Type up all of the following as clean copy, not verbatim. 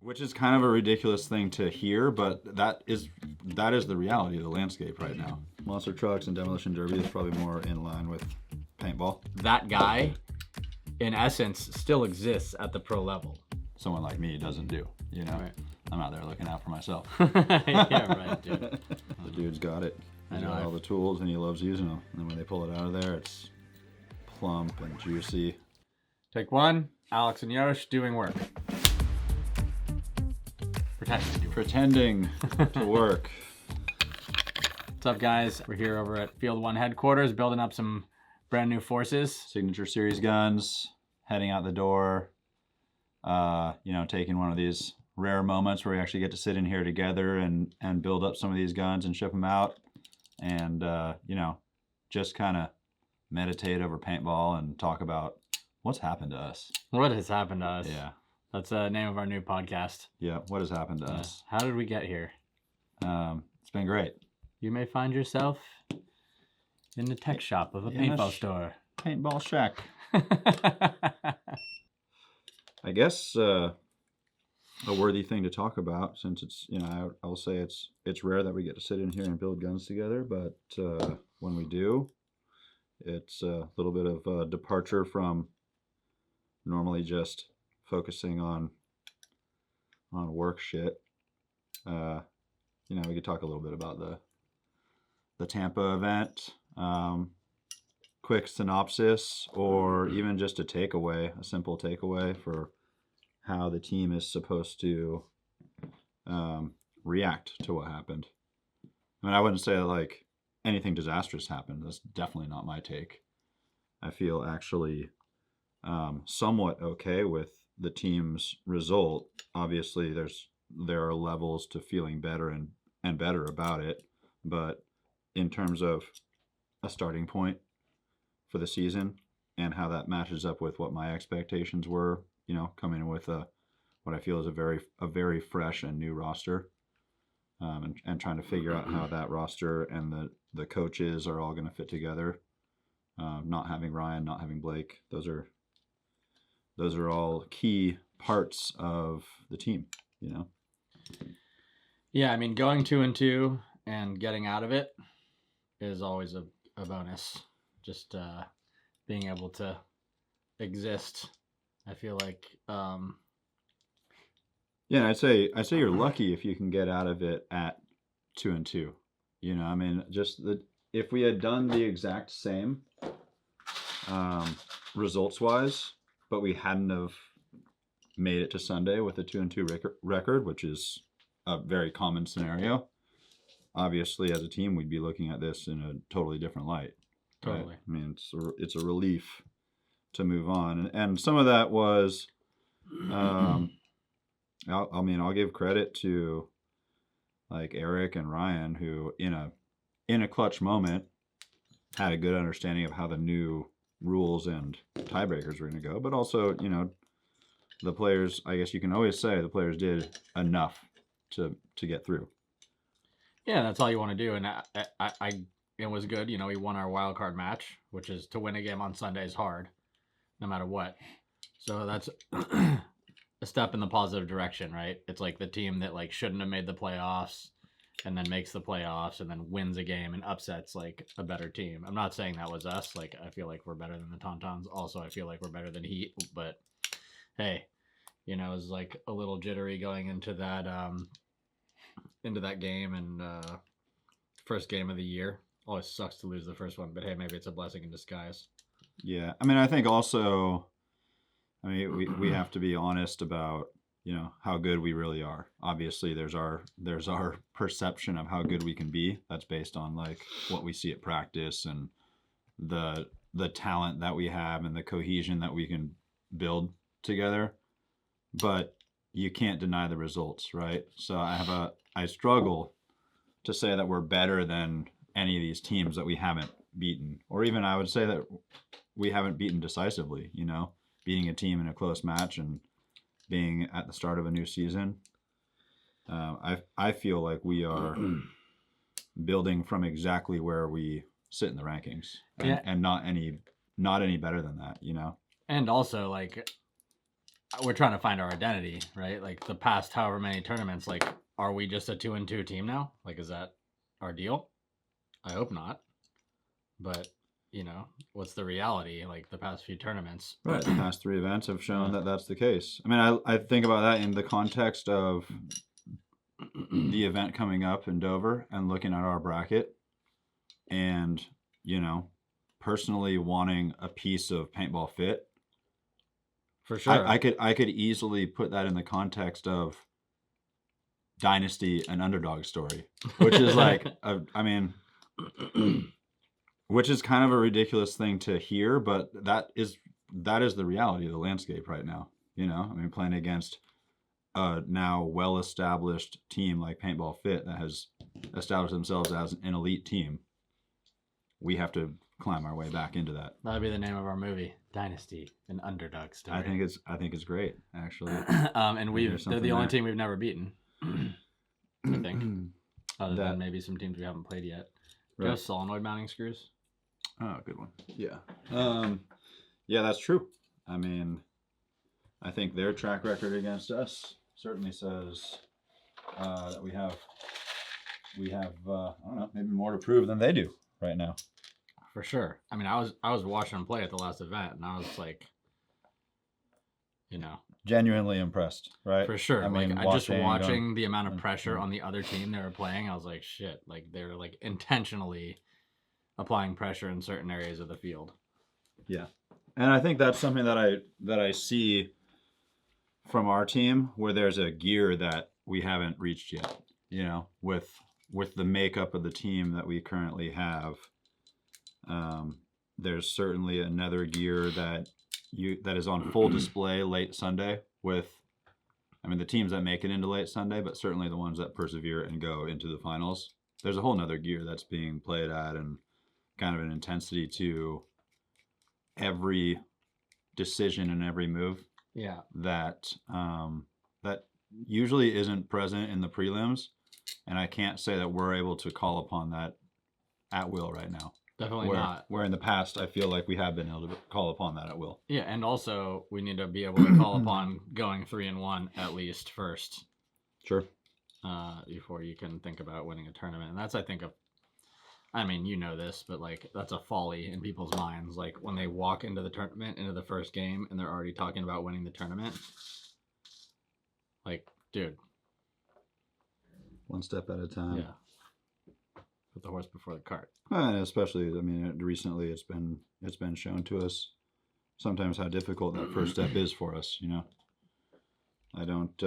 Which is kind of a ridiculous thing to hear, but that is the reality of the landscape right now. Monster trucks and demolition derby is probably more in line with paintball. That guy, in essence, still exists at the pro level. Someone like me doesn't do, you know? Right. I'm out there looking out for myself. Yeah, right, dude. The dude's got it. He's I know. got all the tools and he loves using them. And then when they pull it out of there, it's plump and juicy. Take one. Alex and Yosh doing work. Pretending to work. What's up, guys? We're here over at Field One headquarters, building up some brand new forces. Signature series guns, heading out the door. Taking one of these rare moments where we actually get to sit in here together and build up some of these guns and ship them out. And, just kind of meditate over paintball and talk about what's happened to us. What has happened to us? Yeah. That's the name of our new podcast. Yeah, what has happened to us? How did we get here? It's been great. You may find yourself in the tech shop of a paintball store. Paintball shack. I guess a worthy thing to talk about, since it's, I'll say it's rare that we get to sit in here and build guns together, but when we do, it's a little bit of a departure from normally just focusing on work shit. We could talk a little bit about the Tampa event, quick synopsis, or even just a simple takeaway for how the team is supposed to react to what happened. I mean, I wouldn't say that anything disastrous happened. That's definitely not my take. I feel actually somewhat okay with the team's result. Obviously, there are levels to feeling better and better about it, but in terms of a starting point for the season and how that matches up with what my expectations were, coming in with what I feel is a very fresh and new roster, and trying to figure out how that roster and the coaches are all going to fit together. Not having Ryan, not having Blake, those are all key parts of the team, Yeah, I mean, going 2-2 and getting out of it is always a bonus. Just being able to exist, I feel like. Yeah, I'd say you're lucky if you can get out of it at 2-2. I mean, if we had done the exact same results-wise, but we hadn't have made it to Sunday with a 2-2 record, which is a very common scenario. Obviously, as a team, we'd be looking at this in a totally different light. Totally. Right? I mean, it's a relief to move on, and some of that was, I'll give credit to Eric and Ryan, who in a clutch moment had a good understanding of how the new rules and tiebreakers were going to go, but also, the players, I guess you can always say the players did enough to get through. Yeah, that's all you want to do. And it was good. We won our wild card match, which is to win a game on Sunday is hard, no matter what. So that's a step in the positive direction, right? It's like the team that shouldn't have made the playoffs and then makes the playoffs and then wins a game and upsets a better team. I'm not saying that was us. I feel like we're better than the Tauntauns. Also, I feel like we're better than Heat, but hey, it was a little jittery going into that game, and first game of the year. Always sucks to lose the first one, but hey, maybe it's a blessing in disguise. Yeah, I mean, I think also, we have to be honest about how good we really are. Obviously, there's our perception of how good we can be. That's based on what we see at practice and the talent that we have and the cohesion that we can build together. But you can't deny the results, right? So I struggle to say that we're better than any of these teams that we haven't beaten, or even I would say that we haven't beaten decisively, beating a team in a close match and being at the start of a new season. I feel like we are building from exactly where we sit in the rankings, and not any better than that, And also we're trying to find our identity, right? Like the past however many tournaments, like, are we just a 2-2 team now? Like, is that our deal? I hope not. But, you know, what's the reality? Like the past few tournaments. Right. The past 3 events have shown that that's the case. I mean, I think about that in the context of the event coming up in Dover and looking at our bracket and, you know, personally wanting a piece of Paintball Fit. For sure. I could easily put that in the context of Dynasty and underdog story, which is like, I mean, which is kind of a ridiculous thing to hear, but that is the reality of the landscape right now. You know, I mean, playing against a now well-established team like Paintball Fit that has established themselves as an elite team, we have to climb our way back into that. That'd be the name of our movie, Dynasty, an underdog story. I think it's great, actually. And they're the only team we've never beaten. I think, other than maybe some teams we haven't played yet. Do you have solenoid mounting screws? Oh, good one. Yeah. Yeah, that's true. I mean, I think their track record against us certainly says that we have I don't know, maybe more to prove than they do right now. For sure. I mean, I was watching them play at the last event, and I was like, you know, genuinely impressed, right? For sure. I mean, just watching the amount of pressure on the other team they were playing, I was like, shit. Like they're like intentionally applying pressure in certain areas of the field. Yeah, and I think that's something that I see from our team, where there's a gear that we haven't reached yet. You know, with the makeup of the team that we currently have, there's certainly another gear that is on full display late Sunday with, I mean, the teams that make it into late Sunday, but certainly the ones that persevere and go into the finals. There's a whole nother gear that's being played at, and kind of an intensity to every decision and every move. Yeah. That that usually isn't present in the prelims, and I can't say that we're able to call upon that at will right now. Definitely not. Where in the past, I feel like we have been able to call upon that at will. Yeah, and also we need to be able to call upon going 3-1 at least first. Sure. Before you can think about winning a tournament. And that's, I think, I mean, you know this, but like that's a folly in people's minds. Like when they walk into the tournament, into the first game, and they're already talking about winning the tournament. Like, dude. One step at a time. Yeah. Put the horse before the cart. And especially, I mean, recently it's been shown to us sometimes how difficult that first step is for us. You know, I don't.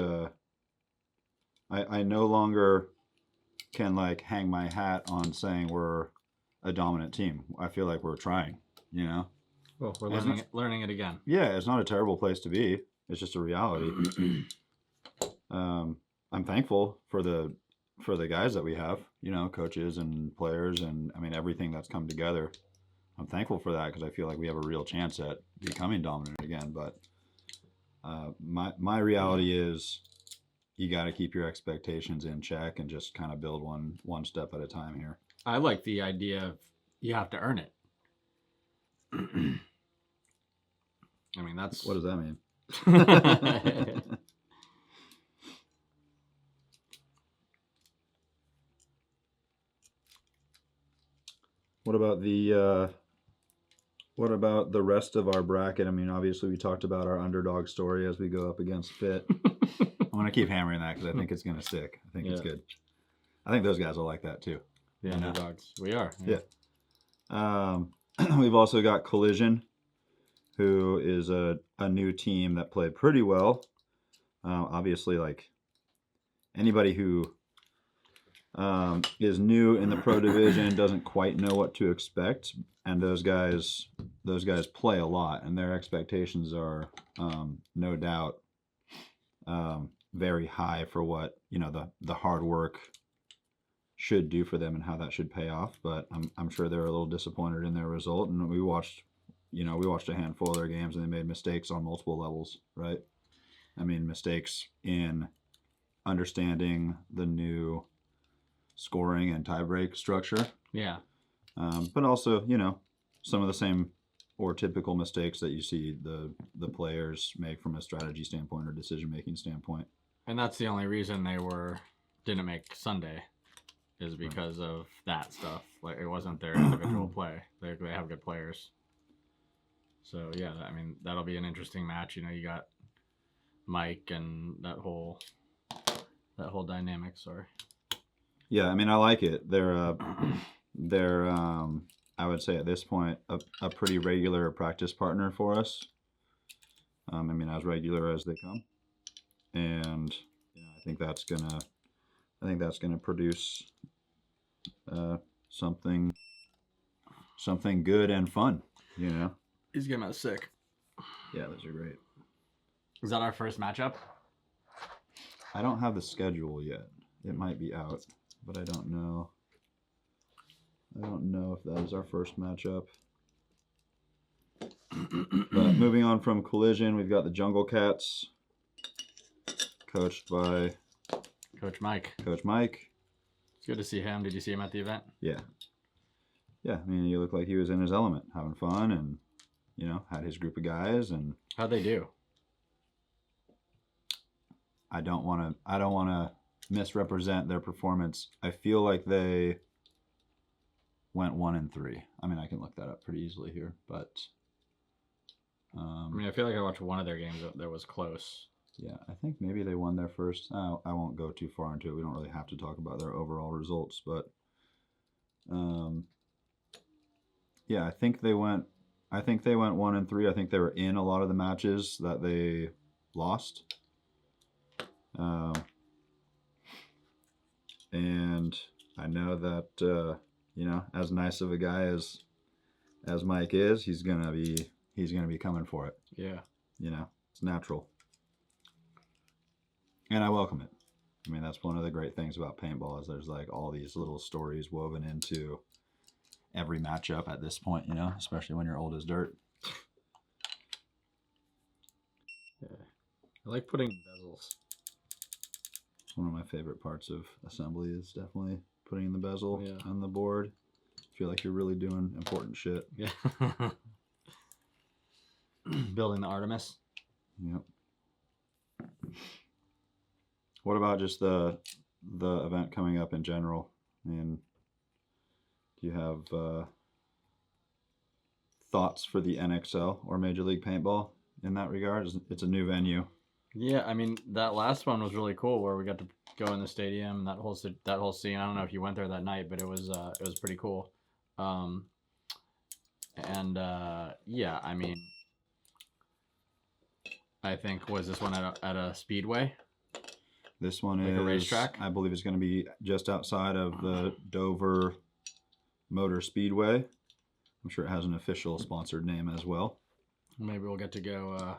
I no longer can like hang my hat on saying we're a dominant team. I feel like we're trying. You know. Well, we're learning it again. Yeah, it's not a terrible place to be. It's just a reality. I'm thankful for the guys that we have, you know, coaches and players, and I mean everything that's come together. I'm thankful for that because I feel like we have a real chance at becoming dominant again. But my reality is you got to keep your expectations in check and just kind of build one step at a time here. I like the idea of you have to earn it. I mean, that's... What does that mean? What about the rest of our bracket? I mean, obviously we talked about our underdog story as we go up against Fit. I'm going to keep hammering that because I think it's going to stick. I think it's good. I think those guys will like that too. The underdogs. We are. Yeah. We've also got Collision, who is a new team that played pretty well. Obviously, like anybody who is new in the pro division doesn't quite know what to expect, and those guys play a lot, and their expectations are no doubt very high for what, you know, the hard work should do for them and how that should pay off. But I'm sure they're a little disappointed in their result, and we watched a handful of their games, and they made mistakes on multiple levels, right? I mean, mistakes in understanding the new scoring and tiebreak structure. Yeah. But also, you know, some of the same or typical mistakes that you see the players make from a strategy standpoint or decision making standpoint. And that's the only reason they didn't make Sunday, is because of that stuff. Like, it wasn't their individual play. They have good players. So yeah, I mean, that'll be an interesting match. You know, you got Mike and that whole dynamic. Sorry. Yeah, I mean, I like it. They're I would say at this point a pretty regular practice partner for us. I mean, as regular as they come, and you know, I think that's gonna produce something good and fun. You know. He's getting us sick. Yeah, those are great. Is that our first matchup? I don't have the schedule yet. It might be out, but I don't know. I don't know if that is our first matchup. But moving on from Collision, we've got the Jungle Cats, coached by Coach Mike. Coach Mike. It's good to see him. Did you see him at the event? Yeah. Yeah, I mean, he looked like he was in his element, having fun, and, you know, had his group of guys. And how'd they do? I don't want to misrepresent their performance. I feel like they went 1-3. I mean, I can look that up pretty easily here, but I mean, I feel like I watched one of their games that was close. Yeah, I think maybe they won their first. I won't go too far into it. We don't really have to talk about their overall results, but yeah, I think they went 1-3. I think they were in a lot of the matches that they lost. And I know that you know, as nice of a guy as Mike is, he's gonna be coming for it. Yeah, you know, it's natural, and I welcome it. I mean, that's one of the great things about paintball, is there's like all these little stories woven into every matchup at this point. You know, especially when you're old as dirt. Yeah, I like putting bezels. One of my favorite parts of assembly is definitely putting in the bezel on the board. Feel like you're really doing important shit. Yeah. Building the Artemis. Yep. What about just the event coming up in general? I mean, do you have thoughts for the NXL or Major League Paintball in that regard? It's a new venue. Yeah, I mean, that last one was really cool, where we got to go in the stadium, that whole scene. I don't know if you went there that night, but it was pretty cool. Yeah, I mean, I think, was this one at a speedway? This one like is a racetrack. I believe it's going to be just outside of the Dover Motor Speedway. I'm sure it has an official sponsored name as well. Maybe we'll get to go.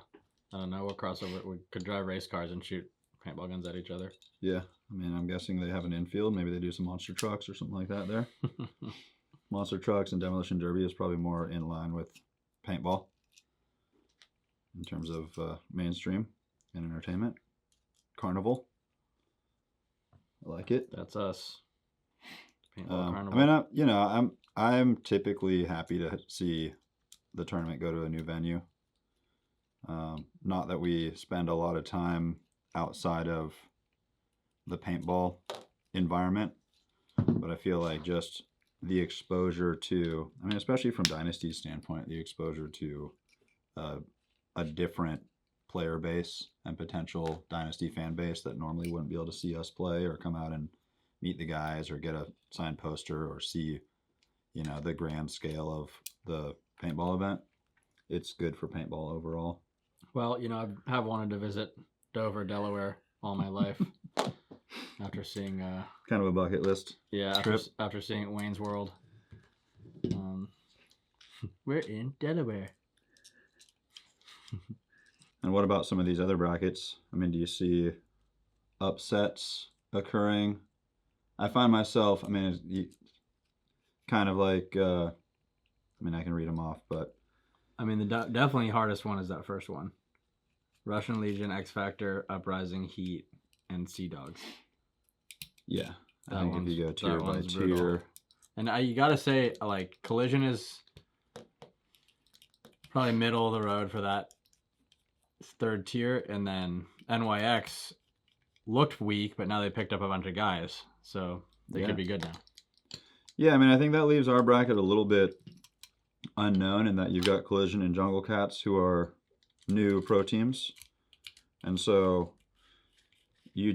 I don't know. We'll cross over. We could drive race cars and shoot paintball guns at each other. Yeah, I mean, I'm guessing they have an infield. Maybe they do some monster trucks or something like that there. Monster trucks and demolition derby is probably more in line with paintball in terms of mainstream and entertainment. Carnival. I like it. That's us. Paintball Carnival. I mean, I'm typically happy to see the tournament go to a new venue. Not that we spend a lot of time outside of the paintball environment, but I feel like just the exposure to, I mean, especially from Dynasty's standpoint, the exposure to a different player base and potential Dynasty fan base that normally wouldn't be able to see us play or come out and meet the guys or get a signed poster or see, you know, the grand scale of the paintball event. It's good for paintball overall. Well, you know, I have wanted to visit Dover, Delaware all my life. After seeing kind of a bucket list. Yeah, after seeing Wayne's World. We're in Delaware. And what about some of these other brackets? I mean, do you see upsets occurring? I find myself, I mean, kind of like, I mean, I can read them off, but. I mean, the definitely hardest one is that first one. Russian Legion, X Factor, Uprising, Heat, and Sea Dogs. Yeah, I think if you go tier by tier. Brutal. And you gotta say, like, Collision is probably middle of the road for that third tier, and then NYX looked weak, but now they picked up a bunch of guys, so they could be good now. Yeah, I mean, I think that leaves our bracket a little bit unknown in that you've got Collision and Jungle Cats who are new pro teams, and so you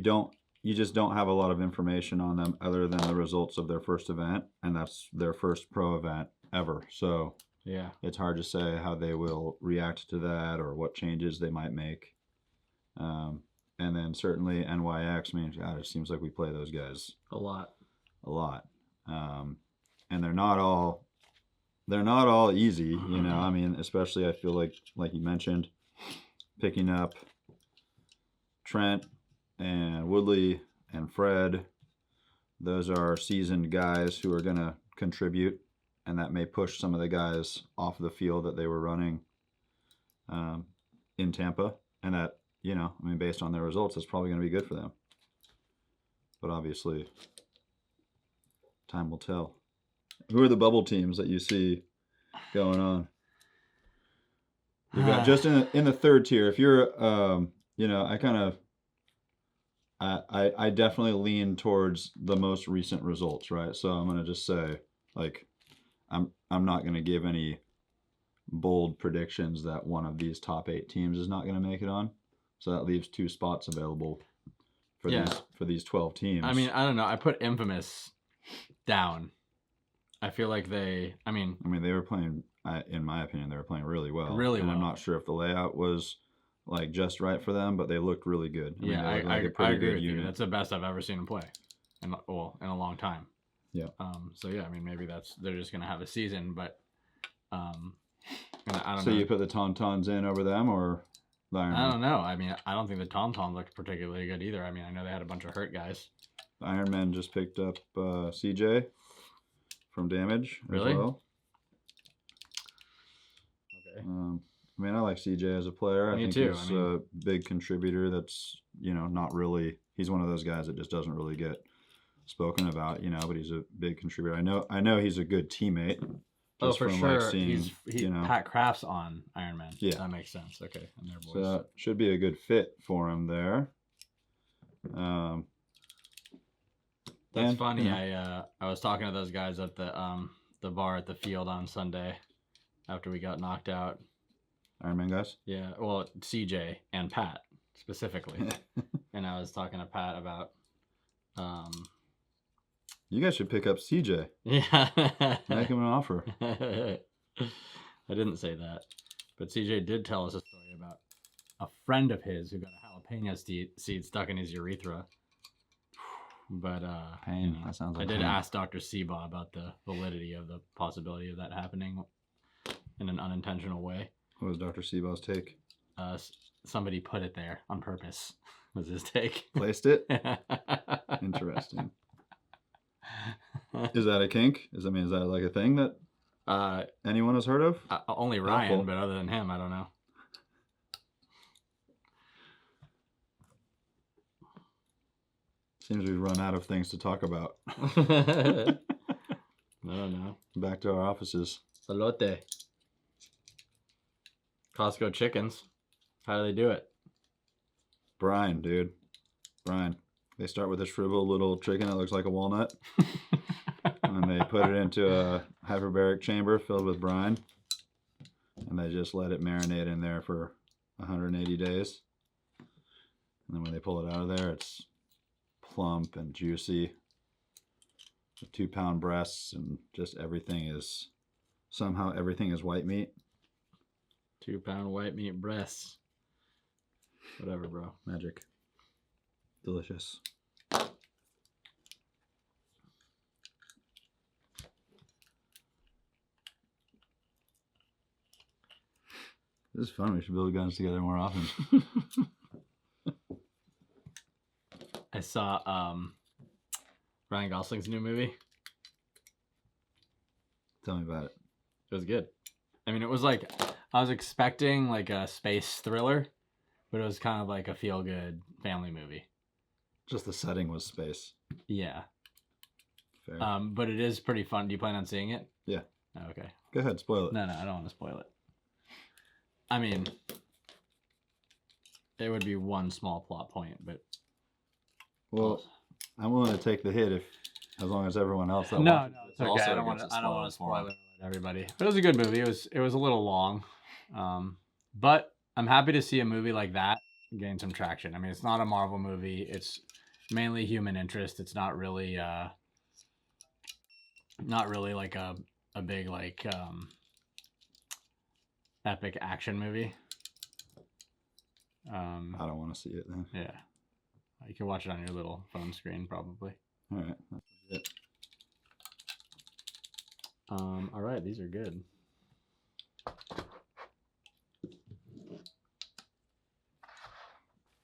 just don't have a lot of information on them other than the results of their first event, and that's their first pro event ever. So yeah, it's hard to say how they will react to that or what changes they might make. And then certainly NYX, I mean, God, it seems like we play those guys a lot. And they're not all easy, you know. I mean, especially I feel like you mentioned, picking up Trent and Woodley and Fred. Those are seasoned guys who are going to contribute, and that may push some of the guys off the field that they were running in Tampa, and that, you know, I mean, based on their results, it's probably going to be good for them. But obviously, time will tell. Who are the bubble teams that you see going on? You've got just in the third tier. If you're, you know, I definitely lean towards the most recent results, right? So I'm gonna just say, like, I'm not gonna give any bold predictions that one of these top 8 teams is not gonna make it on. So that leaves 2 spots available for these 12 teams. I mean, I don't know. I put Infamous down. I feel like they were playing, in my opinion, they were playing really well. And I'm not sure if the layout was like just right for them, but they looked really good. I agree with you. That's the best I've ever seen them play, in a long time. Yeah. So yeah, I mean, maybe they're just gonna have a season, but I don't know. So you put the Tauntauns in over them, or the Iron Man? I don't know. I mean, I don't think the Tauntauns looked particularly good either. I mean, I know they had a bunch of hurt guys. The Iron Man just picked up CJ from Damage as well. Okay. I mean, I like CJ as a player. Me I think too. He's a big contributor. That's, you know, not really. He's one of those guys that just doesn't really get spoken about, you know. But he's a big contributor. I know he's a good teammate. Oh, for sure. Like seeing, you know, Pat Kraft's on Iron Man. Yeah, that makes sense. Okay, and their boys. So that should be a good fit for him there. That's funny. I was talking to those guys at the bar at the field on Sunday after we got knocked out. Iron Man guys? Yeah, well, CJ and Pat specifically. And I was talking to Pat about you guys should pick up CJ. Yeah. Make him an offer. I didn't say that. But CJ did tell us a story about a friend of his who got a jalapeno seed stuck in his urethra. But pain. You know, that sounds like I did ask Dr. Seba about the validity of the possibility of that happening in an unintentional way. What was Dr. Seba's take? Somebody put it there on purpose, was his take. Placed it? Interesting. Is that a kink? Is that like a thing that anyone has heard of? Only Ryan, but other than him, I don't know. Seems we've run out of things to talk about. I don't know. Back to our offices. Salote. Costco chickens. How do they do it? Brine, dude. Brine. They start with this shriveled little chicken that looks like a walnut. And they put it into a hyperbaric chamber filled with brine. And they just let it marinate in there for 180 days. And then when they pull it out of there, it's plump and juicy. 2-pound breasts, and just everything is white meat. 2-pound white meat breasts. Whatever, bro. Magic. Delicious. This is fun. We should build guns together more often. I saw Ryan Gosling's new movie. Tell me about it. It was good. I mean, it was like, I was expecting like a space thriller, but it was kind of like a feel-good family movie. Just the setting was space. Yeah. Fair. But it is pretty fun. Do you plan on seeing it? Yeah. Oh, okay. Go ahead, spoil it. No, I don't want to spoil it. I mean, it would be one small plot point, but Well, I'm willing to take the hit as long as everyone else that no, watches no, this it's okay. also I don't want gets to. it I don't want to spoiled for spoil 'em. it for everybody. But it was a good movie. It was a little long, but I'm happy to see a movie like that gain some traction. I mean, it's not a Marvel movie. It's mainly human interest. It's not really like a big like epic action movie. I don't want to see it then. Yeah, you can watch it on your little phone screen probably. All right, that's it. All right, these are good.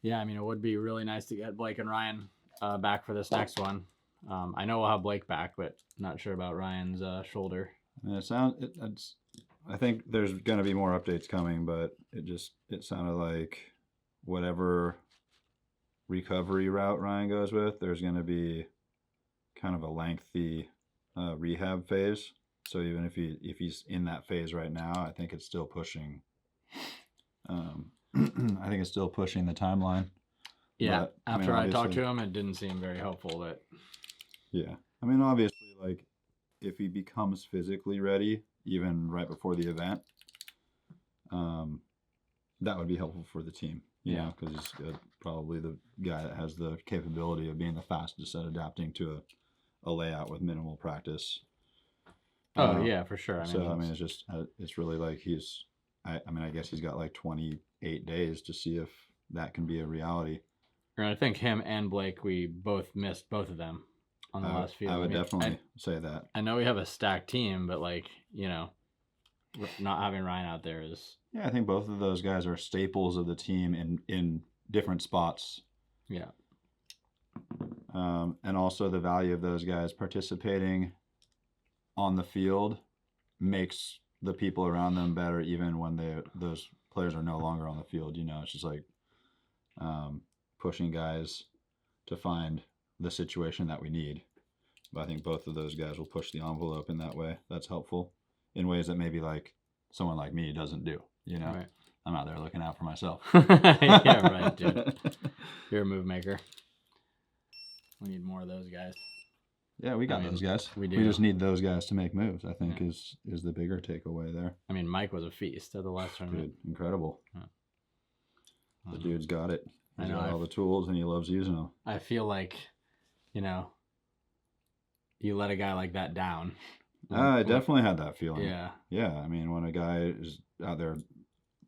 Yeah, I mean, it would be really nice to get Blake and Ryan back for this next one. I know we'll have Blake back, but not sure about Ryan's shoulder. And I think there's going to be more updates coming, but it sounded like whatever recovery route Ryan goes with, there's going to be kind of a lengthy rehab phase. So even if he's in that phase right now, I think it's still pushing. I think it's still pushing the timeline. Yeah, but, after I talked to him, it didn't seem very helpful. But yeah, I mean, obviously, like if he becomes physically ready, even right before the event, that would be helpful for the team. You know, because he's probably the guy that has the capability of being the fastest at adapting to a layout with minimal practice. Oh yeah, for sure. I mean, it's really like I guess he's got like 28 days to see if that can be a reality. And I think him and Blake, we both missed both of them on the last field. I would definitely say that. I know we have a stacked team, but like, you know, not having Ryan out there is. Yeah, I think both of those guys are staples of the team in different spots. Yeah. And also the value of those guys participating on the field makes the people around them better, even when those players are no longer on the field. You know, it's just like pushing guys to find the situation that we need. But I think both of those guys will push the envelope in that way. That's helpful in ways that maybe like someone like me doesn't do. You know, right. I'm out there looking out for myself. Yeah, right, dude. You're a move maker. We need more of those guys. Yeah, we got those guys. We do. We just need those guys to make moves, I think, is the bigger takeaway there. I mean, Mike was a feast at the last tournament. Dude, incredible. Yeah. The dude's got it. He's got all the the tools, and he loves using them. I feel like, you know, you let a guy like that down. I definitely had that feeling. Yeah. Yeah, I mean, when a guy is out there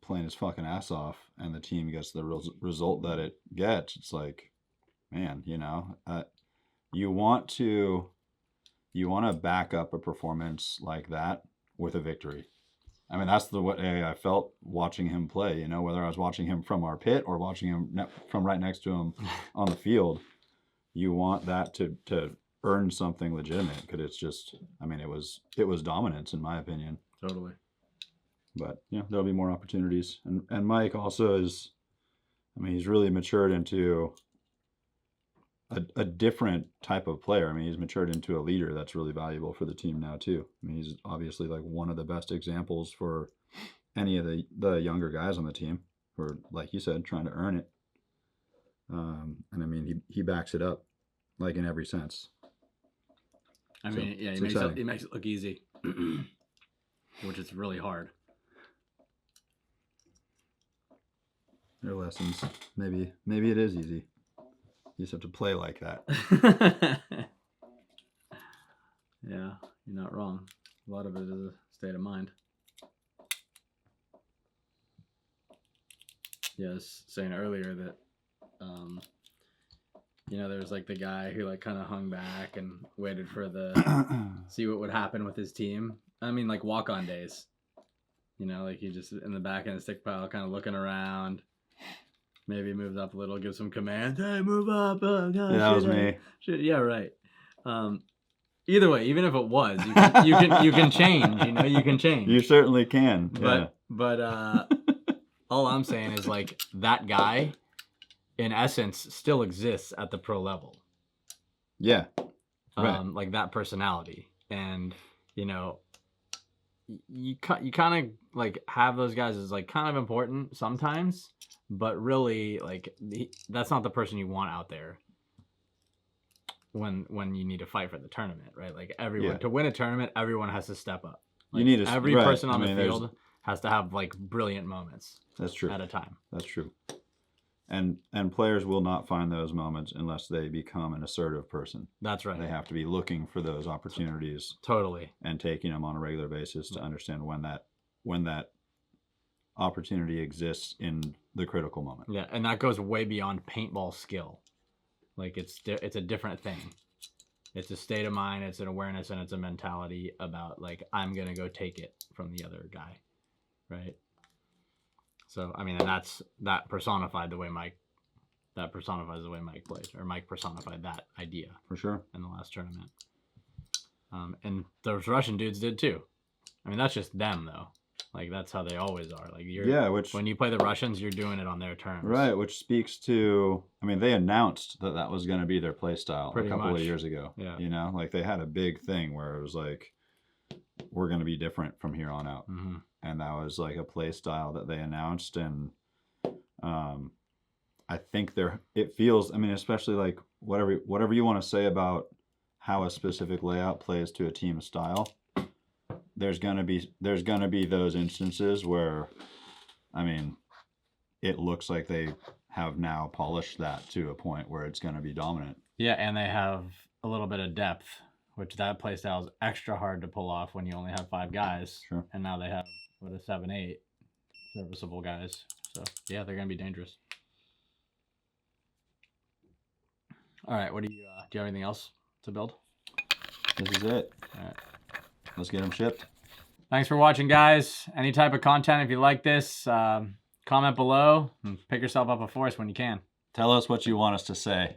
playing his fucking ass off and the team gets the result that it gets, it's like, man, you know, you want to back up a performance like that with a victory. I mean, that's the way I felt watching him play, you know, whether I was watching him from our pit or watching him from right next to him on the field. You want that to earn something legitimate, because it's just, I mean, it was dominance in my opinion. Totally. But yeah, there'll be more opportunities. And Mike also is, I mean, he's really matured into a different type of player. I mean, he's matured into a leader that's really valuable for the team now too. I mean, he's obviously like one of the best examples for any of the younger guys on the team who are, like you said, trying to earn it. And I mean, he backs it up, like in every sense. I mean, yeah, he makes it look easy, which is really hard. There are lessons. Maybe it is easy. You just have to play like that. Yeah, you're not wrong. A lot of it is a state of mind. Yeah, I was saying earlier that, you know, there was like the guy who like kind of hung back and waited for see what would happen with his team. I mean, like walk-on days. You know, like he just in the back in the stick pile, kind of looking around. Maybe moves up a little, gives some commands. Hey, move up! Oh, no, yeah, that was me. Shit, yeah, right. Either way, even if it was, you can change. You know, you can change. You certainly can. Yeah. But all I'm saying is like that guy, in essence, still exists at the pro level. Yeah. Right. Like that personality, and you know, you kind of like have those guys as like kind of important sometimes, but really like that's not the person you want out there when you need to fight for the tournament, right? Like everyone to win a tournament, everyone has to step up. Like, you need every person on the field has to have like brilliant moments. That's true. At a time. That's true. And players will not find those moments unless they become an assertive person. That's right. They have to be looking for those opportunities. Totally. And taking them on a regular basis to understand when that opportunity exists in the critical moment. Yeah, and that goes way beyond paintball skill. Like it's a different thing. It's a state of mind, it's an awareness, and it's a mentality about like I'm gonna go take it from the other guy, right? So I mean, and that personifies the way Mike plays, or Mike personified that idea for sure in the last tournament. And those Russian dudes did too. I mean, that's just them though. Like that's how they always are. Like when you play the Russians, you're doing it on their terms. Right, which speaks to, I mean, they announced that was going to be their play style a couple of years ago. Yeah. You know, like they had a big thing where it was like, we're going to be different from here on out. Mm-hmm. And that was like a play style that they announced. And I think it feels, I mean, especially like whatever you want to say about how a specific layout plays to a team's style, there's gonna be those instances where, I mean, it looks like they have now polished that to a point where it's gonna be dominant. Yeah, and they have a little bit of depth, which that play style is extra hard to pull off when you only have 5 guys. Sure. And now they have 7, 8 serviceable guys. So yeah, they're gonna be dangerous. All right, do you have anything else to build? This is it. All right. Let's get them shipped. Thanks for watching, guys. Any type of content, if you like this, comment below and pick yourself up a force when you can. Tell us what you want us to say.